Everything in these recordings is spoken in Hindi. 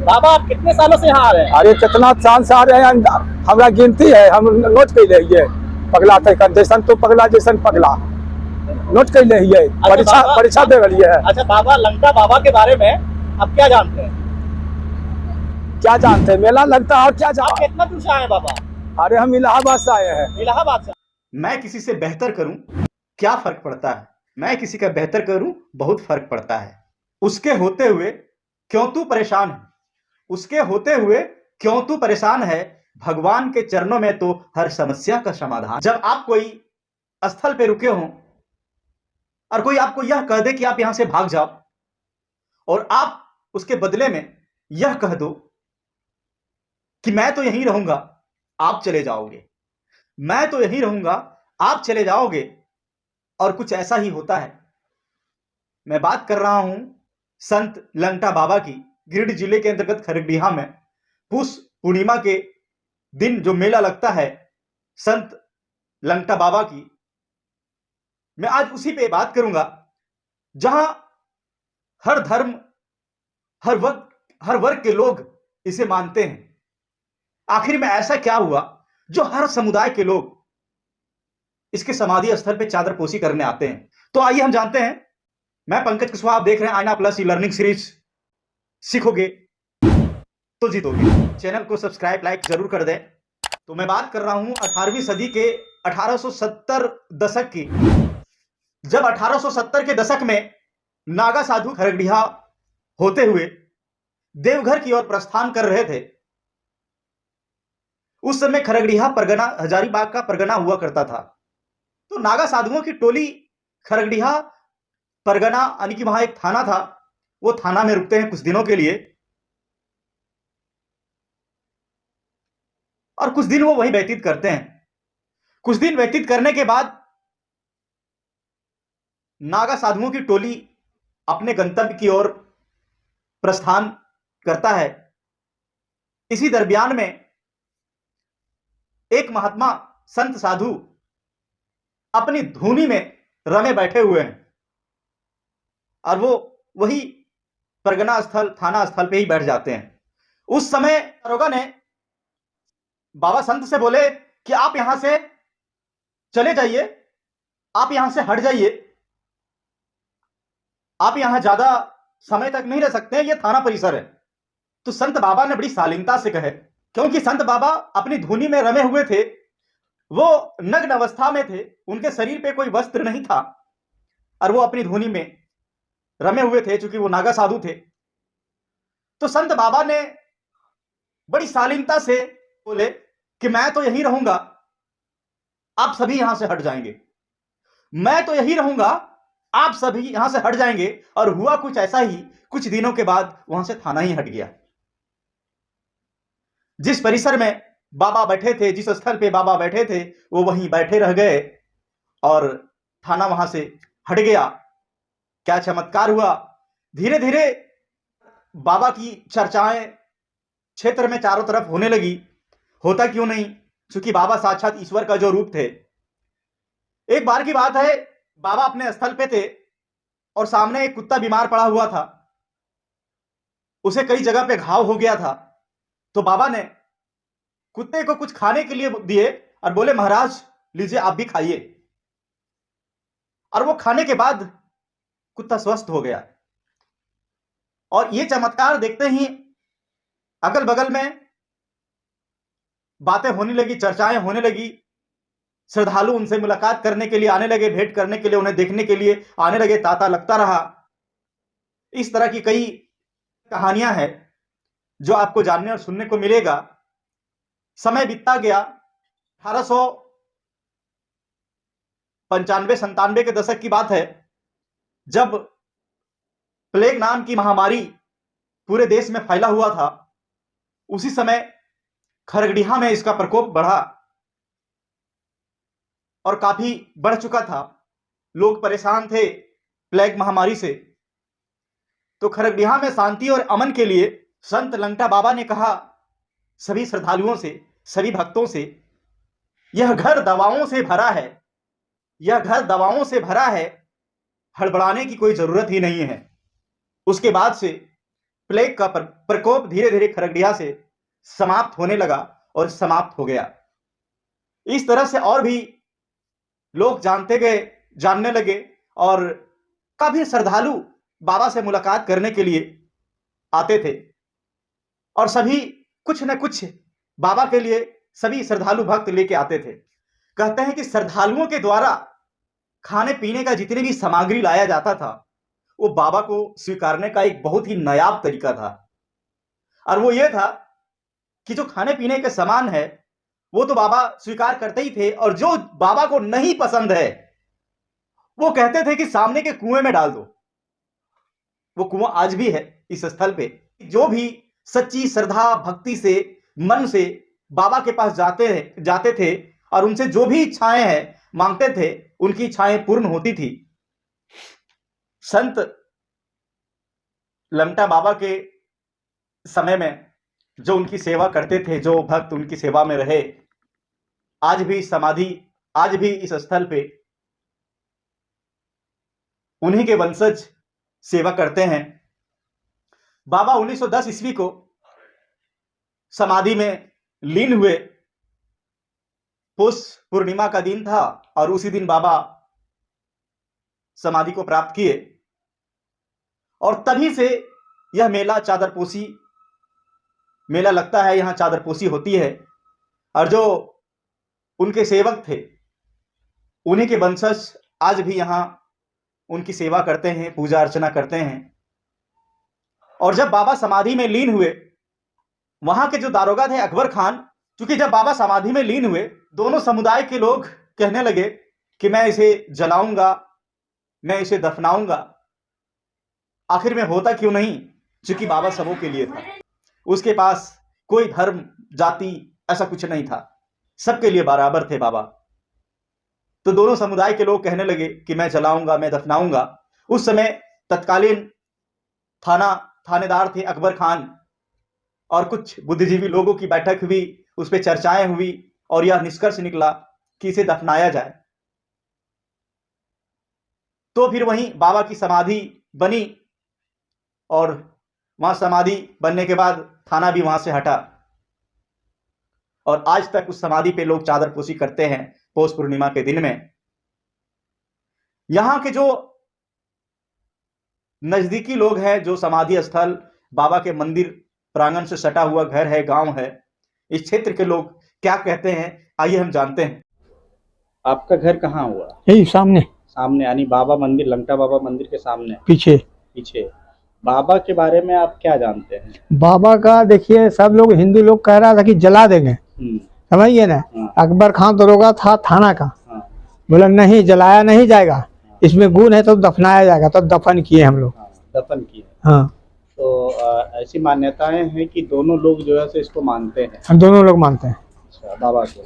बाबा आप कितने सालों से यहाँ आ रहे हैं? अरे कितना चांद से आ रहे हैं, हमरा गिनती है, हम नोट कर ले पगला थे जैसन तो पगला जैसन पगला नोट कर ले परीक्षा बाबा, परीक्षा दे रही है। अच्छा बाबा, लंका बाबा के बारे में आप क्या जानते हैं? क्या जानते हैं, मेला लगता है और क्या आप जानते कितना दूर से आए हैं बाबा? अरे हम इलाहाबाद से आए हैं। इलाहाबाद से। मैं किसी से बेहतर करूं क्या फर्क पड़ता है, मैं किसी का बेहतर करूं बहुत फर्क पड़ता है। उसके होते हुए क्यों तू परेशान है, उसके होते हुए क्यों तू परेशान है, भगवान के चरणों में तो हर समस्या का समाधान। जब आप कोई स्थल पे रुके हो और कोई आपको यह कह दे कि आप यहां से भाग जाओ और आप उसके बदले में यह कह दो कि मैं तो यहीं रहूंगा, आप चले जाओगे, मैं तो यहीं रहूंगा, आप चले जाओगे, और कुछ ऐसा ही होता है। मैं बात कर रहा हूं संत लंगटा बाबा की। गिरिडीह जिले के अंतर्गत खरगडीहा में पुष पूर्णिमा के दिन जो मेला लगता है संत लंगटा बाबा की, मैं आज उसी पे बात करूंगा जहां हर धर्म, हर वर्ग के लोग इसे मानते हैं। आखिर में ऐसा क्या हुआ जो हर समुदाय के लोग इसके समाधि स्थल पे चादरपोशी करने आते हैं? तो आइए हम जानते हैं। मैं पंकज कुशवाहा, आप देख रहे हैं आईना प्लस ई लर्निंग सीरीज। सीखोगे तो जीतोगे। चैनल को सब्सक्राइब लाइक जरूर कर दें। तो मैं बात कर रहा हूं 18वीं सदी के 1870 दशक की। जब 1870 के दशक में नागा साधु खरगडीहा होते हुए देवघर की ओर प्रस्थान कर रहे थे। उस समय खरगडीहा परगना हजारीबाग का परगना हुआ करता था। तो नागा साधुओं की टोली खरगडीहा परगना यानी कि वहां एक थाना था, वो थाना में रुकते हैं कुछ दिनों के लिए और कुछ दिन वो वहीं व्यतीत करते हैं। कुछ दिन व्यतीत करने के बाद नागा साधुओं की टोली अपने गंतव्य की ओर प्रस्थान करता है। इसी दरमियान में एक महात्मा संत साधु अपनी धूनी में रमे बैठे हुए हैं और वो वही परगना स्थल, थाना स्थल पे ही बैठ जाते हैं। उस समय दरोगा ने बाबा संत से बोले कि आप यहां से चले जाइए, आप यहां से हट जाइए, आप यहां ज्यादा समय तक नहीं रह सकते, ये थाना परिसर है। तो संत बाबा ने बड़ी शालीनता से कहे, क्योंकि संत बाबा अपनी धूनी में रमे हुए थे, वो नग्न अवस्था में थे, उनके शरीर पे कोई वस्त्र नहीं था और वो अपनी धूनी में रमे हुए थे, चूंकि वो नागा साधु थे। तो संत बाबा ने बड़ी शालीनता से बोले कि मैं तो यहीं रहूंगा, आप सभी यहां से हट जाएंगे, मैं तो यहीं रहूंगा, आप सभी यहां से हट जाएंगे। और हुआ कुछ ऐसा ही, कुछ दिनों के बाद वहां से थाना ही हट गया। जिस परिसर में बाबा बैठे थे, जिस स्थल पे बाबा बैठे थे, वो वहीं बैठे रह गए और थाना वहां से हट गया। क्या चमत्कार हुआ! धीरे धीरे बाबा की चर्चाएं क्षेत्र में चारों तरफ होने लगी। होता क्यों नहीं, क्योंकि बाबा साक्षात ईश्वर का जो रूप थे। एक बार की बात है, बाबा अपने स्थल पे थे और सामने एक कुत्ता बीमार पड़ा हुआ था, उसे कई जगह पे घाव हो गया था। तो बाबा ने कुत्ते को कुछ खाने के लिए दिए और बोले महाराज लीजिए, आप भी खाइए। और वो खाने के बाद कुत्ता स्वस्थ हो गया। और ये चमत्कार देखते ही अगल बगल में बातें होने लगी, चर्चाएं होने लगी। श्रद्धालु उनसे मुलाकात करने के लिए आने लगे, भेंट करने के लिए, उन्हें देखने के लिए आने लगे। तांता लगता रहा। इस तरह की कई कहानियां हैं जो आपको जानने और सुनने को मिलेगा। समय बीतता गया। 1895-97 के दशक की बात है, जब प्लेग नाम की महामारी पूरे देश में फैला हुआ था। उसी समय खरगडीहा में इसका प्रकोप बढ़ा और काफी बढ़ चुका था। लोग परेशान थे प्लेग महामारी से। तो खरगडीहा में शांति और अमन के लिए संत लंगटा बाबा ने कहा सभी श्रद्धालुओं से, सभी भक्तों से, यह घर दवाओं से भरा है, यह घर दवाओं से भरा है, हड़बड़ाने की कोई जरूरत ही नहीं है। उसके बाद से प्लेग का प्रकोप धीरे धीरे खगड़िया से समाप्त होने लगा और समाप्त हो गया। इस तरह से और भी लोग जानते गए, जानने लगे, और काफी श्रद्धालु बाबा से मुलाकात करने के लिए आते थे, और सभी कुछ न कुछ बाबा के लिए सभी श्रद्धालु भक्त लेके आते थे। कहते हैं कि श्रद्धालुओं के द्वारा खाने पीने का जितनी भी सामग्री लाया जाता था वो बाबा को स्वीकारने का एक बहुत ही नायाब तरीका था, और वो ये था कि जो खाने पीने के सामान है वो तो बाबा स्वीकार करते ही थे, और जो बाबा को नहीं पसंद है वो कहते थे कि सामने के कुएं में डाल दो। वो कुआं आज भी है इस स्थल पे। जो भी सच्ची श्रद्धा भक्ति से मन से बाबा के पास जाते थे और उनसे जो भी इच्छाएं हैं मांगते थे, उनकी इच्छाएं पूर्ण होती थी। संत लमटा बाबा के समय में जो उनकी सेवा करते थे, जो भक्त उनकी सेवा में रहे, आज भी समाधि, आज भी इस स्थल पे उन्हीं के वंशज सेवा करते हैं। बाबा 1910 ईस्वी को समाधि में लीन हुए। पुष पूर्णिमा का दिन था और उसी दिन बाबा समाधि को प्राप्त किए, और तभी से यह मेला चादरपोशी मेला लगता है। यहां चादरपोशी होती है, और जो उनके सेवक थे उन्हीं के वंशज आज भी यहां उनकी सेवा करते हैं, पूजा अर्चना करते हैं। और जब बाबा समाधि में लीन हुए, वहां के जो दारोगा थे अकबर खान, क्योंकि जब बाबा समाधि में लीन हुए दोनों समुदाय के लोग कहने लगे कि मैं इसे जलाऊंगा, मैं इसे दफनाऊंगा। आखिर में होता क्यों नहीं, क्योंकि बाबा सबों के लिए था। उसके पास कोई धर्म जाति ऐसा कुछ नहीं था, सबके लिए बराबर थे बाबा। तो दोनों समुदाय के लोग कहने लगे कि मैं जलाऊंगा, मैं दफनाऊंगा। उस समय तत्कालीन थानेदार थे अकबर खान, और कुछ बुद्धिजीवी लोगों की बैठक हुई, उस पर चर्चाएं हुई, और यह निष्कर्ष निकला कि इसे दफनाया जाए। तो फिर वहीं बाबा की समाधि बनी, और वहां समाधि बनने के बाद थाना भी वहां से हटा, और आज तक उस समाधि पे लोग चादरपोशी करते हैं पौष पूर्णिमा के दिन में। यहां के जो नजदीकी लोग हैं, जो समाधि स्थल बाबा के मंदिर प्रांगण से सटा हुआ घर है, गांव है, इस क्षेत्र के लोग क्या कहते हैं, आइए हम जानते हैं। आपका घर कहाँ हुआ? यही सामने सामने, यानी बाबा मंदिर, लंगटा बाबा मंदिर के सामने, पीछे। बाबा के बारे में आप क्या जानते हैं? बाबा का देखिए, सब लोग हिंदू लोग कह रहा था कि जला देंगे, समझिए ना। अकबर खान दरोगा था थाना का, बोला नहीं जलाया नहीं जाएगा, इसमें गुण है तो दफनाया जाएगा, तो दफन किए हम लोग। दफन किए। हाँ। तो ऐसी मान्यताएं हैं कि दोनों लोग जो है इसको मानते हैं। हम दोनों लोग मानते हैं। अच्छा, बाबा को।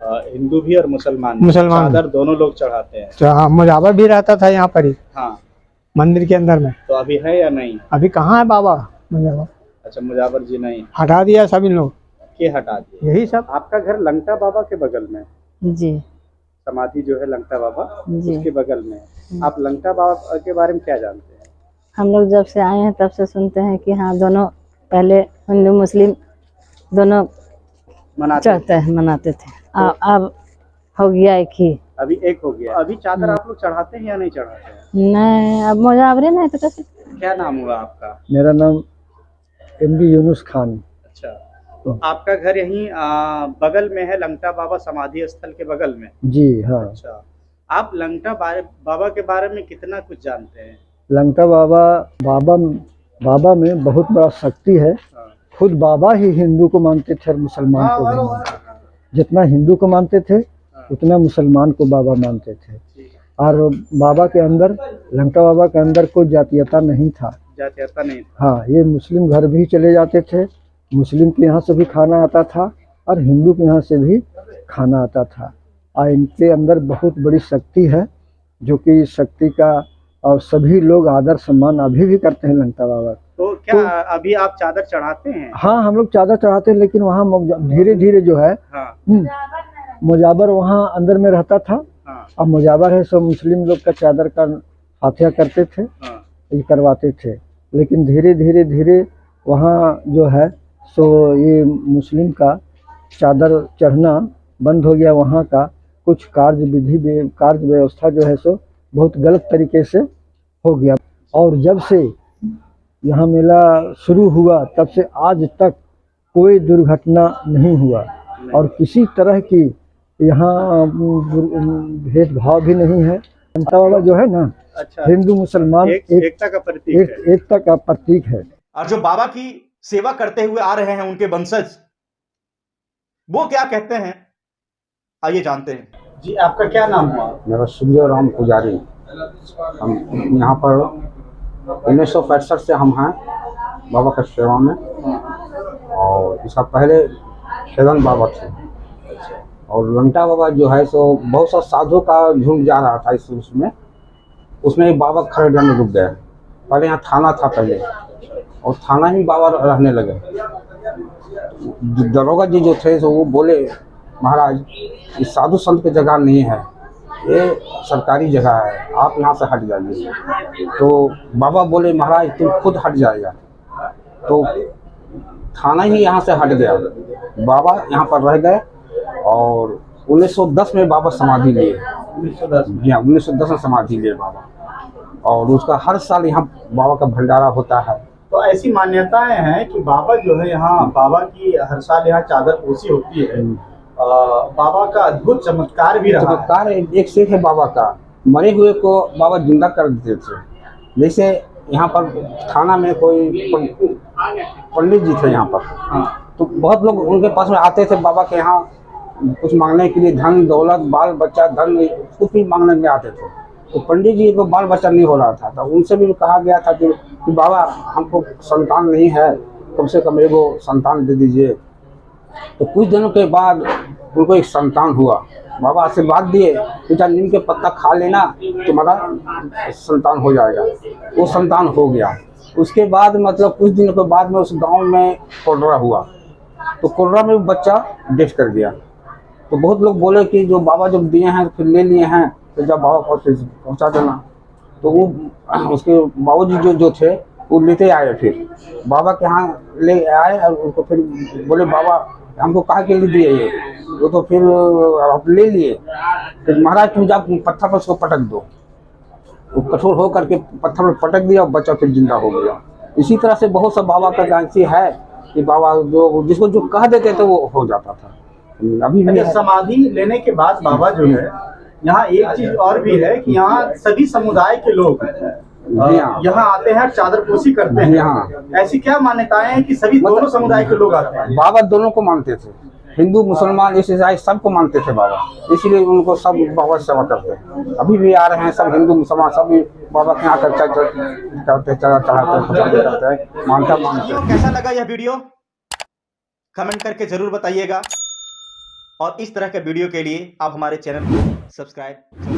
हिंदू भी और मुसलमान चादर दोनों लोग चढ़ाते हैं। तो हाँ, मुजावर भी रहता था यहाँ पर ही। हाँ, मंदिर के अंदर में। तो अभी है या नहीं? अभी कहाँ है बाबा मुजावर? अच्छा, मुजावर जी नहीं, हटा दिया सभी लोग। के हटा दिए? यही सब। आपका घर लंगटा बाबा के बगल में? जी। समाधि जो है लंगटा बाबा जी उसके बगल में। आप लंगटा बाबा के बारे में क्या जानते हैं? हम लोग जब से आए हैं तब से सुनते हैं कि हाँ, दोनों पहले हिंदू मुस्लिम दोनों मनाते थे। अब हो गया एक ही। अभी एक हो गया। अभी चादर आप लोग चढ़ाते हैं या नहीं चढ़ाते हैं? नहीं, अब मुजावरे नहीं तो कैसे। क्या नाम हुआ आपका? मेरा नाम MD यूनुस खान। अच्छा, तो आपका घर यहीं बगल में है, लंगटा बाबा समाधि स्थल के बगल में? जी हाँ। अच्छा, आप लंगटा बाबा के बारे में कितना कुछ जानते हैं? लंगटा बाबा में बहुत बड़ा शक्ति है। खुद बाबा ही हिंदू को मानते थे और मुसलमान को भी मानते थे। जितना हिंदू को मानते थे उतना मुसलमान को बाबा मानते थे। और बाबा के अंदर, लंगटा बाबा के अंदर कोई जातीयता नहीं था। जातीयता नहीं था। हाँ, ये मुस्लिम घर भी चले जाते थे, मुस्लिम के यहाँ से भी खाना आता था और हिंदू के यहाँ से भी खाना आता था। और इनके अंदर बहुत बड़ी शक्ति है, जो कि शक्ति का और सभी लोग आदर सम्मान अभी भी करते हैं लंगटा बाबा। तो क्या अभी आप चादर चढ़ाते हैं? हाँ, हम लोग चादर चढ़ाते हैं, लेकिन वहाँ धीरे धीरे जो है मुजावर वहाँ अंदर में रहता था। अब मुजावर है, सब मुस्लिम लोग का चादर का फातिहा करते थे, ये करवाते थे। लेकिन धीरे धीरे धीरे वहाँ जो है सो ये मुस्लिम का चादर चढ़ना बंद हो गया। वहाँ का कुछ कार्य व्यवस्था जो है सो बहुत गलत तरीके से हो गया। और जब से यहाँ मेला शुरू हुआ तब से आज तक कोई दुर्घटना नहीं हुआ और किसी तरह की यहाँ भेदभाव भी नहीं है। जनता वाला जो है ना, अच्छा, हिंदू मुसलमान एकता का प्रतीक है। एकता का प्रतीक है। और जो बाबा की सेवा करते हुए आ रहे हैं उनके वंशज, वो क्या कहते हैं, आइए जानते हैं। जी, आपका क्या नाम हुआ? मेरा सूर्य राम पुजारी। हम यहाँ पर 1965 से हम हैं बाबा का सेवा में, और इसका पहले छेदन बाबा थे और लंटा बाबा जो है सो बहुत सा साधु का झुंड जा रहा था इस में, उसमें एक बाबा खड़े में रुक गए। पहले यहाँ थाना था पहले, और थाना ही बाबा रहने लगे। दरोगा जी जो थे सो वो बोले, महाराज ये साधु संत की जगह नहीं है, ये सरकारी जगह है, आप यहाँ से हट जाइए। तो बाबा बोले, महाराज तुम खुद हट जाएगा। तो थाना ही यहाँ से हट गया, बाबा यहाँ पर रह गए। और 1910 में बाबा समाधि लिए। 1910 में समाधि लिए बाबा, और उसका हर साल यहाँ बाबा का भंडारा होता है। तो ऐसी मान्यताएं हैं कि बाबा जो है यहाँ, बाबा की हर साल यहाँ चादर पोसी होती है। बाबा का अद्भुत चमत्कार भी रहा है। चमत्कार एक से है बाबा का, मरे हुए को बाबा जिंदा कर देते थे। जैसे यहाँ पर थाना में कोई पंडित जी थे यहाँ पर, तो बहुत लोग उनके पास में आते थे बाबा के यहाँ कुछ मांगने के लिए, धन दौलत बाल बच्चा धन कुछ भी मांगने में आते थे। तो पंडित जी को बाल बच्चा नहीं हो रहा था, तो उनसे भी कहा गया था कि बाबा हमको संतान नहीं है, कम से कम एगो संतान दे दीजिए। तो कुछ दिनों के बाद उनको एक संतान हुआ। बाबा आशीर्वाद दिए, बेटा नीम के पत्ता खा लेना, तुम्हारा संतान हो जाएगा। वो संतान हो गया। उसके बाद मतलब कुछ दिनों के बाद में उस गांव में कोलरा हुआ, तो कोलरा में बच्चा डेथ कर गया। तो बहुत लोग बोले कि जो बाबा जब दिए हैं फिर ले लिए हैं, तो जब बाबा को पहुँचा देना। तो वो उसके बाबूजी जो थे वो लेते आए, फिर बाबा के यहाँ ले आए और उनको फिर बोले, बाबा हमको कहा के लिए दिए ये, वो तो फिर आप ले लिए। फिर महाराज तुम जा पत्थर पर उसको पटक दो। वो कठोर हो करके पत्थर पर पटक दिया और बच्चा फिर जिंदा हो गया। इसी तरह से बहुत सा बाबा का गांसी है कि बाबा जो जिसको जो कह देते थे वो हो जाता था। अभी भी समाधि लेने के बाद बाबा जो है, यहाँ एक चीज और भी है कि यहाँ सभी समुदाय के लोग यहाँ आते हैं, चादर पोसी करते हैं। ऐसी क्या मान्यताएं हैं कि सभी दोनों समुदाय के लोग आते हैं? बाबा दोनों को मानते थे, हिंदू मुसलमान ईसाई सबको मानते थे बाबा, इसलिए उनको सब बाबा सेवा करते हैं। अभी भी आ रहे हैं सब हिंदू मुसलमान, सभी बाबा के यहाँ करते करते हैं, मानते हैं। कैसा लगा यह वीडियो कमेंट करके जरूर बताइएगा, और इस तरह के वीडियो के लिए आप हमारे चैनल को सब्सक्राइब